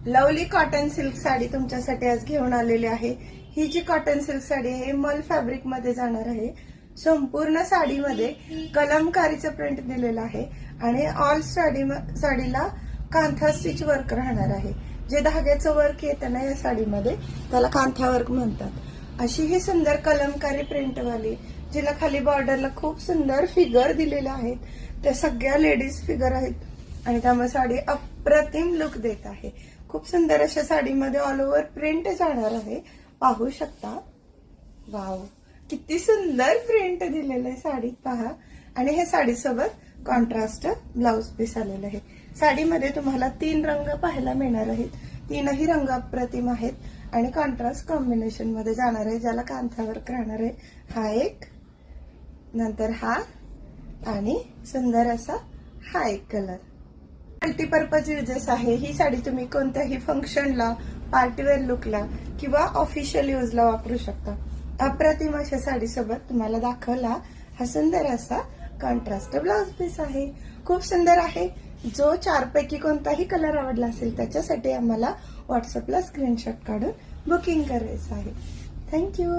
Lovely cotton silk sari तुमच्यासाठी आज घेऊन आलेली आहे। ही जी कॉटन सिल्क साडी आहे मल फॅब्रिक मध्ये जाणार आहे। संपूर्ण साडीमध्ये कलमकारीचं प्रिंट दिलेलं आहे आणि ऑल साडीला कांथा स्टिच वर्क राहणार आहे। जे धाग्याचं वर्क येतं ना या साडीमध्ये त्याला कांथा वर्क म्हणतात। अशी ही सुंदर कलमकारी प्रिंट वाली, जिला खाली बॉर्डरला खूप सुंदर फिगर दिलेले आहेत, त्या सगळ्या लेडीज फिगर आहेत आणि त्यामुळे साडी अप्रतिम लुक देत आहे। खूप सुंदर अशा साडीमध्ये ऑल ओव्हर प्रिंट जाणार आहे, पाहू शकता। वाव, किती सुंदर प्रिंट दिलेलं आहे साडीत पहा। आणि हे साडीसोबत कॉन्ट्रास्ट ब्लाउज पीस आलेलं आहे। साडीमध्ये तुम्हाला 3 रंग पाहायला मिळणार आहेत, तीनही रंग अप्रतिम आहेत आणि कॉन्ट्रास्ट कॉम्बिनेशन मध्ये जाणार आहे, ज्याला कांथा वर्क राहणार आहे। हा एक, नंतर हा आणि सुंदर असा हा एक कलर। मल्टीपर्पज युजेस आहे। ही साडी तुम्ही कोणत्याही फंक्शनला, पार्टीवेअर लुकला किंवा ऑफिशियल यूजला वापरू शकता। अप्रतिम अशा साडीसोबत तुम्हाला दाखवला हा सुंदर असा कॉन्ट्रास्ट ब्लाउज पीस आहे। खूप सुंदर आहे। जो 4 पैकी कोणताही कलर आवडला असेल त्याच्यासाठी आम्हाला व्हॉट्सअपला स्क्रीनशॉट काढून बुकिंग करायचं आहे। थँक्यू।